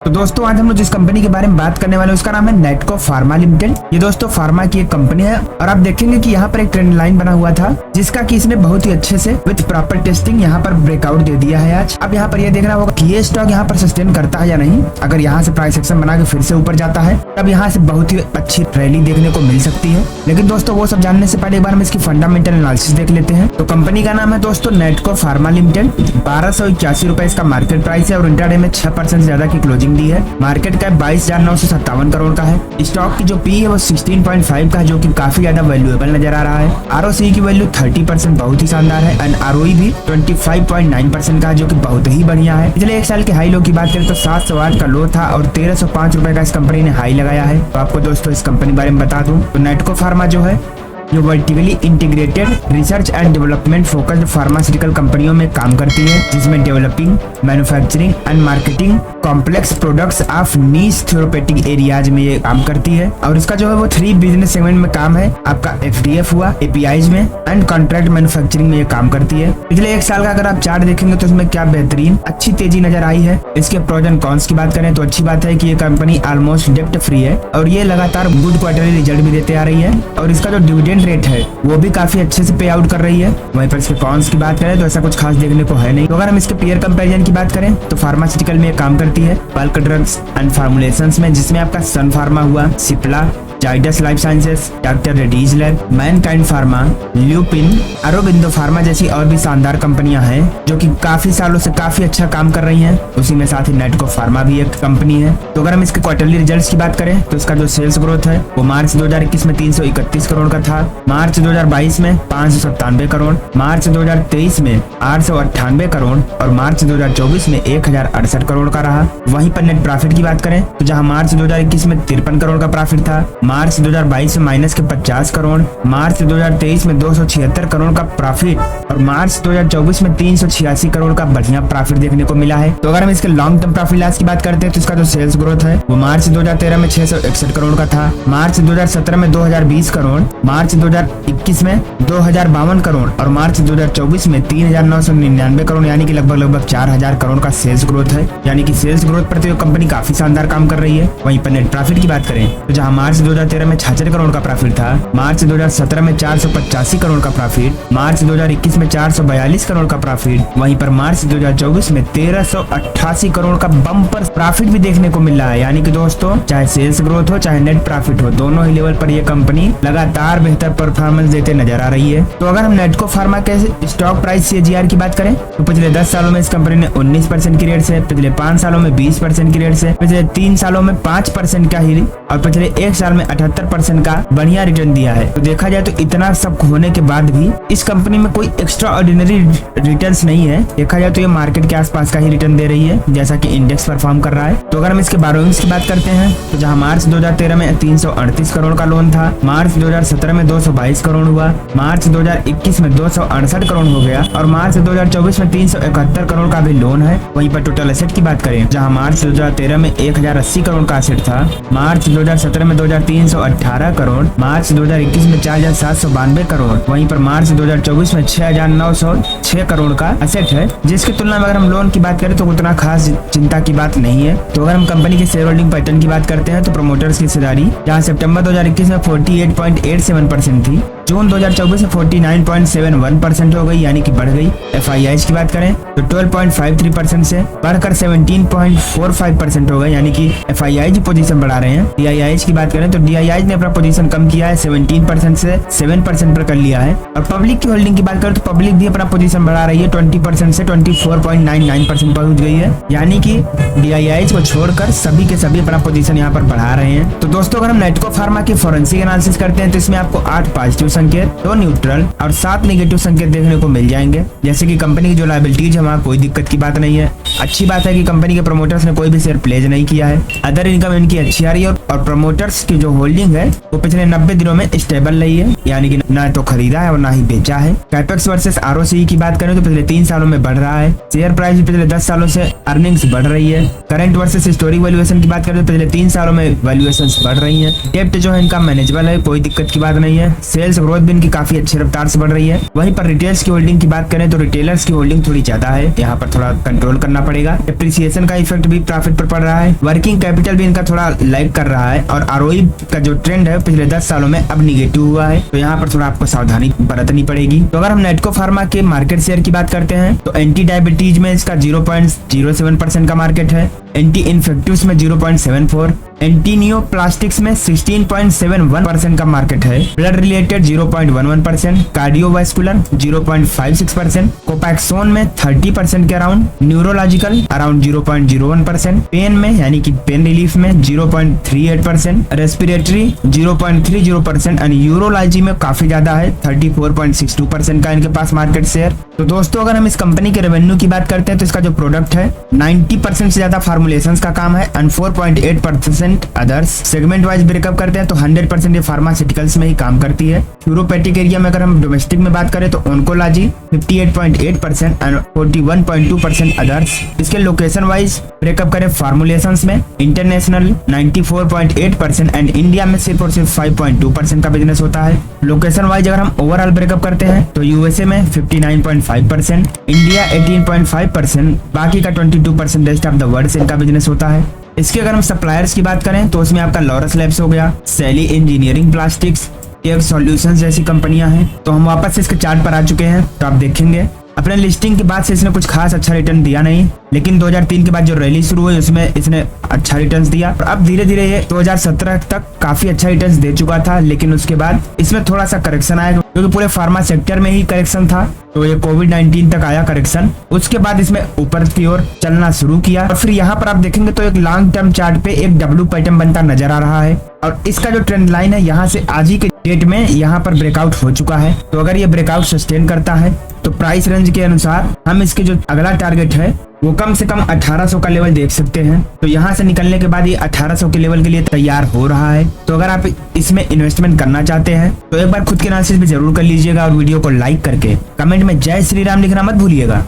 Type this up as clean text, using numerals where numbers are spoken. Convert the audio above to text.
तो दोस्तों आज हम लोग जिस कंपनी के बारे में बात करने वाले हैं उसका नाम है नेटको फार्मा लिमिटेड। ये दोस्तों फार्मा की एक कंपनी है और आप देखेंगे कि यहाँ पर एक ट्रेंड लाइन बना हुआ था जिसका कि इसने बहुत ही अच्छे से विद प्रॉपर टेस्टिंग यहाँ पर ब्रेकआउट दे दिया है। आज अब यहाँ पर ये देखना होगा कि ये स्टॉक यहाँ पर सस्टेन करता है या नहीं। अगर यहाँ से प्राइस एक्शन बना के फिर से ऊपर जाता है तब यहाँ से बहुत ही अच्छी रैली देखने को मिल सकती है। लेकिन दोस्तों वो सब जानने से पहले एक बार हम इसकी फंडामेंटल एनालिसिस देख लेते हैं। तो कंपनी का नाम है दोस्तों नेटको फार्मा लिमिटेड। 1281 रुपए इसका मार्केट प्राइस है और इंट्राडे में 6% से ज्यादा की क्लोजिंग दी है। मार्केट कैप 22,957 करोड़ का है। स्टॉक की जो पी है वो 16.5 का है जो कि काफी ज्यादा वैल्यूएबल नजर आ रहा है। आरओसी की वैल्यू 30% बहुत ही शानदार है एंड आरओई भी 25.9% का है जो कि बहुत ही बढ़िया है। पिछले एक साल के हाई लो की बात करें तो 708 का लो था और 1305 रुपए का इस कंपनी ने हाई लगाया है। तो आपको दोस्तों इस कंपनी बारे में बता दूं तो नेटको फार्मा जो है जो vertically integrated research and development focused pharmaceutical कंपनियों में काम करती है जिसमें developing, manufacturing and marketing complex products of niche therapeutic areas में ये काम करती है। और इसका जो है वो 3 बिजनेस सेगमेंट में काम है। आपका एफडीएफ हुआ, एपीआईज में एंड कॉन्ट्रैक्ट मैन्युफैक्चरिंग में ये काम करती है। पिछले एक साल का अगर आप चार्ट देखेंगे तो इसमें क्या बेहतरीन अच्छी तेजी नजर आई है। इसके प्रोज एंड कॉन्स की बात करें तो अच्छी बात है कि ये कंपनी ऑलमोस्ट डेप्ट फ्री है और ये लगातार गुड क्वार्टरली रिजल्ट भी देते आ रही है और इसका जो डिविडेंड रेट है वो भी काफी अच्छे से पे आउट कर रही है। वहीं पर इसके कॉन्स की बात करें तो ऐसा कुछ खास देखने को है नहीं। तो अगर हम इसके पीयर कंपैरिजन की बात करें तो फार्मास्यूटिकल में ये काम करती है बल्क ड्रग्स एंड फॉर्मुलेशंस में जिसमें आपका सन फार्मा हुआ, सिप्ला, जाइडस लाइफ साइंसेस, डॉक्टर रेड्डीज लैब, मैनकाइंड फार्मा, ल्यूपिन, अरोबिंदो फार्मा जैसी और भी शानदार कंपनियां हैं जो कि काफी सालों से काफी अच्छा काम कर रही हैं। उसी में साथ ही नेटको फार्मा भी एक कंपनी है। तो अगर हम इसके क्वार्टरली रिजल्ट्स की बात करें तो इसका जो सेल्स ग्रोथ है वो मार्च 2021 में 331 करोड़ का था, मार्च 2022 में 597 करोड़, मार्च 2023 में 898 करोड़ और मार्च 2024 में 1068 करोड़ का रहा। वहीं पर नेट प्रॉफिट की बात करें तो जहां मार्च 2021 में 53 करोड़ का प्रॉफिट था, मार्च 2022 में माइनस के 50 करोड़, मार्च 2023 में 276 करोड़ का प्रॉफिट और मार्च 2024 में 386 करोड़ का बढ़िया प्रॉफिट देखने को मिला है। तो अगर हम इसके लॉन्ग टर्म प्रॉफिट लॉस की बात करते हैं तो इसका जो सेल्स ग्रोथ है वो मार्च 2013 में 661 करोड़ का था, मार्च 2017 में 2020 करोड़, मार्च 2021 में 2052 करोड़ और मार्च 2024 में 3,999 करोड़ यानी कि लगभग 4,000 करोड़ का सेल्स ग्रोथ है। यानी कि सेल्स ग्रोथ पर तो कंपनी काफी शानदार काम कर रही है। वहीं पर नेट प्रॉफिट की बात करें तो जहां मार्च 2013 में 66 करोड़ का प्रॉफिट था, मार्च 2017 में 485 करोड़ का प्रॉफिट, मार्च 2021 में 442 करोड़ का प्रॉफिट, वहीं पर मार्च 2024 में 1388 करोड़ का बम्पर प्रॉफिट भी देखने को मिल रहा है। यानी कि दोस्तों चाहे सेल्स ग्रोथ हो चाहे नेट प्रॉफिट हो दोनों ही लेवल पर यह कंपनी लगातार बेहतर परफॉर्मेंस देते नजर आ रही है। तो अगर हम नेटको फार्मा के स्टॉक प्राइस CAGR की बात करें तो पिछले 10 सालों में इस कंपनी ने 19% की रेट से, पिछले 5 सालों में 20% की रेट से, पिछले 3 सालों में 5% का ही और पिछले 1 साल में 78% का बढ़िया रिटर्न दिया है। तो देखा जाए तो इतना सब होने के बाद भी इस कंपनी में कोई एक्स्ट्रा ऑर्डिनरी रिटर्न्स नहीं है। देखा जाए तो ये मार्केट के आसपास का ही रिटर्न दे रही है जैसा कि इंडेक्स परफॉर्म कर रहा है। तो अगर हम इसके बोरोइंग्स की बात करते हैं तो जहां मार्च 2013 में 338 करोड़ का लोन था, मार्च 2017 में 222 करोड़ हुआ, मार्च 2021 में 268 करोड़ हो गया और मार्च 2024 में 371 करोड़ का भी लोन है। वहीं पर टोटल एसेट की बात करें जहां मार्च 2013 में 1080 करोड़ का एसेट था, मार्च 2017 में 2318 करोड़, मार्च 2021 में 4792 करोड़, वहीं पर मार्च 2024 में 6906 करोड़ का एसेट है। जिसकी तुलना में अगर हम लोन की बात करें तो उतना खास चिंता की बात नहीं है। तो अगर हम कंपनी के शेयर होल्डिंग पैटर्न की बात करते हैं तो प्रमोटर्स की हिस्सेदारी जहां सितंबर 2021 में 48.87% थी, जून 2024 में 49.71% हो गई यानी कि बढ़ गई। FIIs की बात करें तो 12.53% से बढ़कर 17.45% हो गई यानी कि FIIs पोजीशन बढ़ा रहे हैं। DIIs की बात करें तो DIIs ने अपना पोजीशन कम किया है, 17% से 7% पर कर लिया है। और पब्लिक की होल्डिंग की बात करें तो पब्लिक भी अपना पोजीशन बढ़ा रही है, 20% से 24.99% पहुंच गई है। यानी कि DIIs को छोड़कर सभी के सभी अपना पोजीशन यहाँ पर बढ़ा रहे हैं। तो दोस्तों अगर हम नेटको फार्मा की फोरेंसिक एनालिसिस करते हैं तो इसमें आपको 8 पॉजिटिव संकेत, 2 न्यूट्रल और 7 नेगेटिव संकेत देखने को मिल जाएंगे। जैसे कि कंपनी की जो लायबिलिटीज है वहाँ कोई दिक्कत की बात नहीं है। अच्छी बात है कि कंपनी के प्रमोटर्स ने कोई भी शेयर प्लेज नहीं किया है। अदर इनकम इनकी अच्छी आ रही है और प्रमोटर्स की जो होल्डिंग है वो पिछले 90 दिनों में स्टेबल रही है, यानी कि ना तो खरीदा है और ना ही बेचा है। कैपेक्स वर्सेस आरओसीई की बात करें तो पिछले 3 सालों में बढ़ रहा है। शेयर प्राइस भी पिछले 10 सालों से अर्निंग्स बढ़ रही है। करंट वर्सेस हिस्टोरिक वैल्यूएशन की बात करें तो पिछले 3 सालों में वैल्यूएशंस बढ़ रही है। डेब्ट जो है इनका मैनेजेबल है, कोई दिक्कत की बात नहीं है। सेल्स ग्रोथ भी इनकी काफी अच्छी रफ्तार से बढ़ रही है। वहीं पर रिटेल्स की होल्डिंग की बात करें तो रिटेलर्स की होल्डिंग थोड़ी ज्यादा है, यहाँ पर थोड़ा कंट्रोल करना पड़ेगा। डेप्रिसिएशन का इफेक्ट भी प्रॉफिट पर पड़ रहा है। वर्किंग कैपिटल भी इनका थोड़ा लैग कर रहा है और आरओई का जो ट्रेंड है पिछले 10 सालों में अब निगेटिव हुआ है, तो यहाँ पर थोड़ा आपको सावधानी बरतनी पड़ेगी। तो अगर हम नेटको फार्मा के मार्केट शेयर की बात करते हैं तो एंटी डायबिटीज में इसका 0.07% का मार्केट है, एंटी इन्फेक्टिव्स में 0.74, एंटी नियो प्लास्टिक्स में 16.71% का मार्केट है, ब्लड रिलेटेड 0.11%, कार्डियोवास्कुलर 0.56%, कोपैक्सोन में 30% के अराउंड, न्यूरोलॉजिकल अराउंड 0.01%, पेन में यानी कि पेन रिलीफ में 0.38%, रेस्पिरेटरी 0.30% और यूरोलॉजी में काफी ज्यादा है 34.62% का इनके पास मार्केट शेयर। तो दोस्तों अगर हम इस कंपनी के रेवेन्यू की बात करते हैं तो इसका जो प्रोडक्ट है 90% से ज्यादा फार्मुलेशंस का काम है and 4.8% others. Segment wise breakup करते हैं तो 100% ये फार्मास्यूटिकल्स में ही काम करती है। यूरोपैथिक एरिया में अगर हम डोमेस्टिक में बात करें तो ऑन्कोलॉजी 58.8% एंड 41.2% अदर्स। इसके लोकेशन वाइज ब्रेकअप करें फार्मुलेशंस में इंटरनेशनल 94.8% एंड इंडिया में सिर्फ और सिर्फ 5.2% का बिजनेस होता है। लोकेशन वाइज अगर हम ओवरऑल ब्रेकअप करते हैं तो यूएसए में 59.5%, इंडिया 18.5%, बाकी का 22% रेस्ट ऑफ द वर्ल्ड से इनका बिजनेस होता है। इसके अगर हम सप्लायर्स की बात करें तो उसमें आपका लॉरस लैब्स हो गया, सैली इंजीनियरिंग प्लास्टिक्स, टेक सॉल्यूशंस जैसी कंपनियां हैं। तो हम वापस से इसके चार्ट पर आ चुके हैं, तो आप देखेंगे अपने लिस्टिंग के बाद से इसने कुछ खास अच्छा रिटर्न दिया नहीं, लेकिन 2003 के बाद जो रैली शुरू हुई उसमें इसने अच्छा रिटर्न्स दिया और अब धीरे धीरे ये 2017 तक काफी अच्छा रिटर्न्स दे चुका था, लेकिन उसके बाद इसमें थोड़ा सा करेक्शन आया क्योंकि पूरे फार्मा सेक्टर में ही करेक्शन था। तो ये कोविड-19 तक आया करेक्शन, उसके बाद इसमें ऊपर की ओर चलना शुरू किया और फिर यहाँ पर आप देखेंगे तो एक लॉन्ग टर्म चार्ट पे एक डब्ल्यू पैटर्न बनता नजर आ रहा है और इसका जो ट्रेंड लाइन है यहाँ से आज ही के डेट में यहाँ पर ब्रेकआउट हो चुका है। तो अगर ये ब्रेकआउट सस्टेन करता है तो प्राइस रेंज के अनुसार हम इसके जो अगला टारगेट है वो कम से कम 1800 का लेवल देख सकते हैं। तो यहाँ से निकलने के बाद ये 1800 के लेवल के लिए तैयार हो रहा है। तो अगर आप इसमें इन्वेस्टमेंट करना चाहते हैं तो एक बार खुद के एनालिसिस भी जरूर कर लीजिएगा और वीडियो को लाइक करके कमेंट में जय श्री राम लिखना मत भूलिएगा।